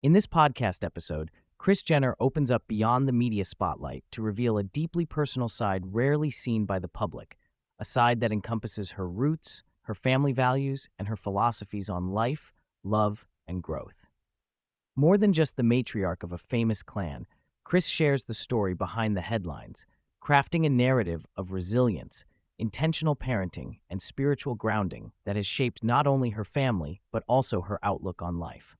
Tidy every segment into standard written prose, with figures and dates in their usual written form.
In this podcast episode, Kris Jenner opens up beyond the media spotlight to reveal a deeply personal side rarely seen by the public, a side that encompasses her roots, her family values, and her philosophies on life, love, and growth. More than just the matriarch of a famous clan, Kris shares the story behind the headlines, crafting a narrative of resilience, intentional parenting, and spiritual grounding that has shaped not only her family, but also her outlook on life.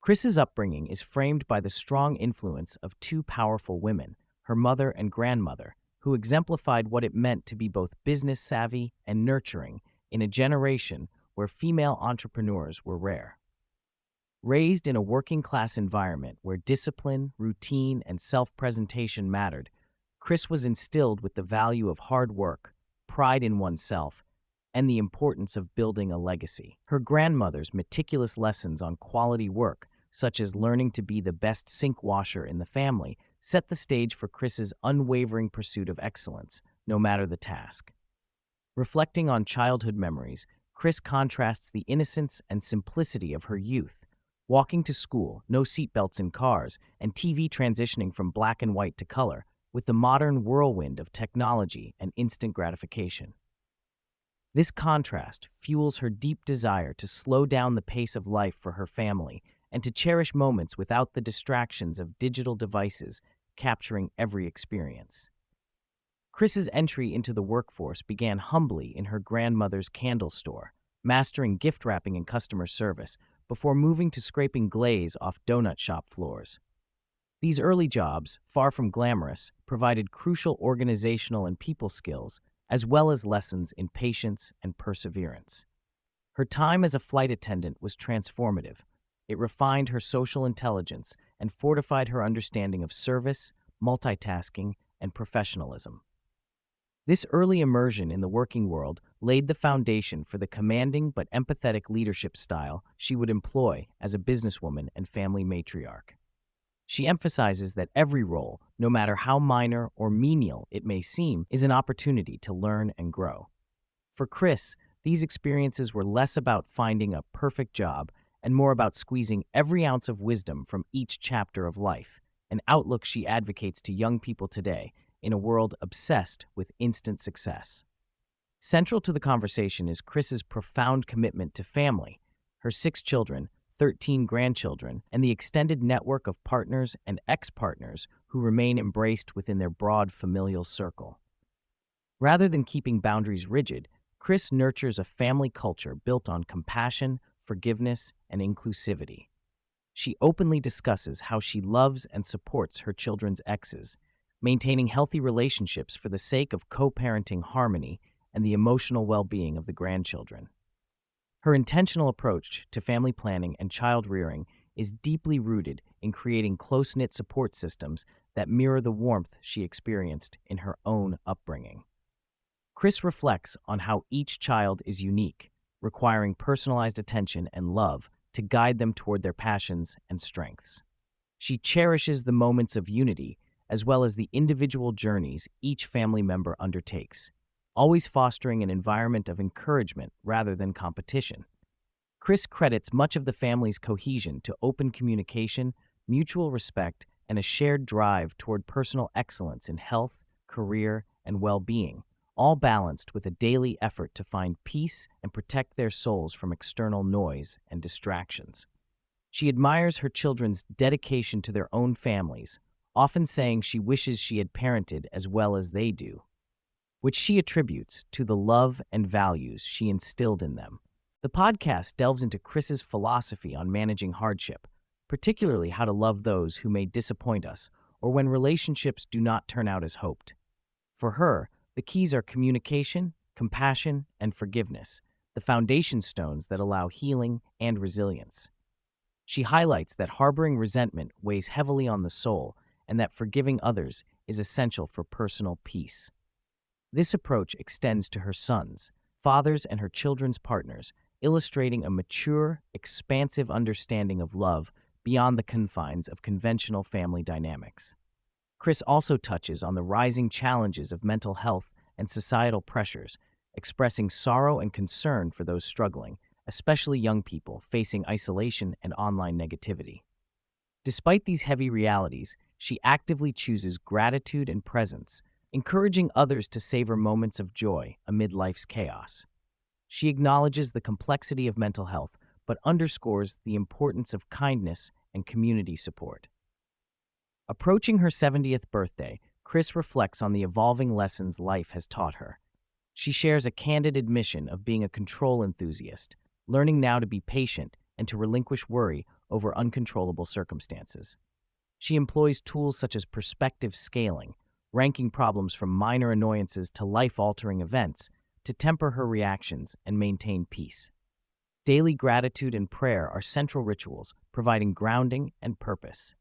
Kris's upbringing is framed by the strong influence of two powerful women, her mother and grandmother, who exemplified what it meant to be both business savvy and nurturing in a generation where female entrepreneurs were rare. Raised in a working-class environment where discipline, routine, and self-presentation mattered, Kris was instilled with the value of hard work, pride in oneself, and the importance of building a legacy. Her grandmother's meticulous lessons on quality work, such as learning to be the best sink washer in the family, set the stage for Kris's unwavering pursuit of excellence, no matter the task. Reflecting on childhood memories, Kris contrasts the innocence and simplicity of her youth, walking to school, no seatbelts in cars, and TV transitioning from black and white to color, with the modern whirlwind of technology and instant gratification. This contrast fuels her deep desire to slow down the pace of life for her family and to cherish moments without the distractions of digital devices capturing every experience. Kris's entry into the workforce began humbly in her grandmother's candle store, mastering gift wrapping and customer service before moving to scraping glaze off donut shop floors. These early jobs, far from glamorous, provided crucial organizational and people skills, as well as lessons in patience and perseverance. Her time as a flight attendant was transformative. It refined her social intelligence and fortified her understanding of service, multitasking, and professionalism. This early immersion in the working world laid the foundation for the commanding but empathetic leadership style she would employ as a businesswoman and family matriarch. She emphasizes that every role, no matter how minor or menial it may seem, is an opportunity to learn and grow. For Kris, these experiences were less about finding a perfect job and more about squeezing every ounce of wisdom from each chapter of life, an outlook she advocates to young people today in a world obsessed with instant success. Central to the conversation is Kris's profound commitment to family, her 6 children, 13 grandchildren, and the extended network of partners and ex-partners who remain embraced within their broad familial circle. Rather than keeping boundaries rigid, Kris nurtures a family culture built on compassion, forgiveness, and inclusivity. She openly discusses how she loves and supports her children's exes, maintaining healthy relationships for the sake of co-parenting harmony and the emotional well-being of the grandchildren. Her intentional approach to family planning and child rearing is deeply rooted in creating close-knit support systems that mirror the warmth she experienced in her own upbringing. Kris reflects on how each child is unique, requiring personalized attention and love to guide them toward their passions and strengths. She cherishes the moments of unity as well as the individual journeys each family member undertakes, always fostering an environment of encouragement rather than competition. Kris credits much of the family's cohesion to open communication, mutual respect, and a shared drive toward personal excellence in health, career, and well-being, all balanced with a daily effort to find peace and protect their souls from external noise and distractions. She admires her children's dedication to their own families, often saying she wishes she had parented as well as they do, which she attributes to the love and values she instilled in them. The podcast delves into Kris's philosophy on managing hardship, particularly how to love those who may disappoint us or when relationships do not turn out as hoped. For her, the keys are communication, compassion, and forgiveness, the foundation stones that allow healing and resilience. She highlights that harboring resentment weighs heavily on the soul and that forgiving others is essential for personal peace. This approach extends to her sons, fathers, and her children's partners, illustrating a mature, expansive understanding of love beyond the confines of conventional family dynamics. Kris also touches on the rising challenges of mental health and societal pressures, expressing sorrow and concern for those struggling, especially young people facing isolation and online negativity. Despite these heavy realities, she actively chooses gratitude and presence, encouraging others to savor moments of joy amid life's chaos. She acknowledges the complexity of mental health, but underscores the importance of kindness and community support. Approaching her 70th birthday, Kris reflects on the evolving lessons life has taught her. She shares a candid admission of being a control enthusiast, learning now to be patient and to relinquish worry over uncontrollable circumstances. She employs tools such as perspective scaling, ranking problems from minor annoyances to life-altering events, to temper her reactions and maintain peace. Daily gratitude and prayer are central rituals, providing grounding and purpose.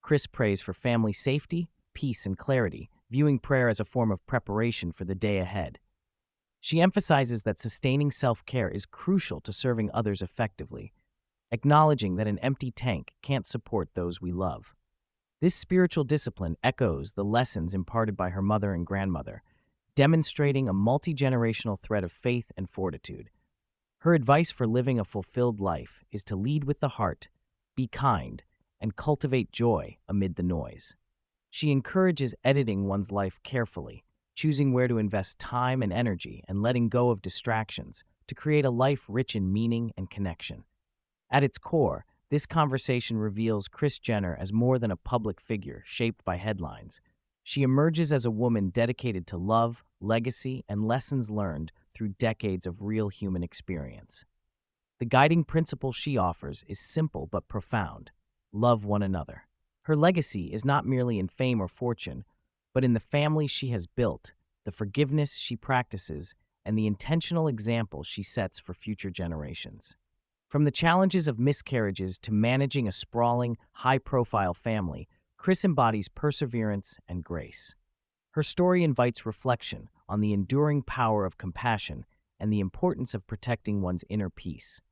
Kris prays for family safety, peace, and clarity, viewing prayer as a form of preparation for the day ahead. She emphasizes that sustaining self-care is crucial to serving others effectively, acknowledging that an empty tank can't support those we love. This spiritual discipline echoes the lessons imparted by her mother and grandmother, demonstrating a multi-generational thread of faith and fortitude. Her advice for living a fulfilled life is to lead with the heart, be kind, and cultivate joy amid the noise. She encourages editing one's life carefully, choosing where to invest time and energy and letting go of distractions to create a life rich in meaning and connection. At its core, this conversation reveals Kris Jenner as more than a public figure shaped by headlines. She emerges as a woman dedicated to love, legacy, and lessons learned through decades of real human experience. The guiding principle she offers is simple but profound: love one another. Her legacy is not merely in fame or fortune, but in the family she has built, the forgiveness she practices, and the intentional example she sets for future generations. From the challenges of miscarriages to managing a sprawling, high-profile family, Kris embodies perseverance and grace. Her story invites reflection on the enduring power of compassion and the importance of protecting one's inner peace.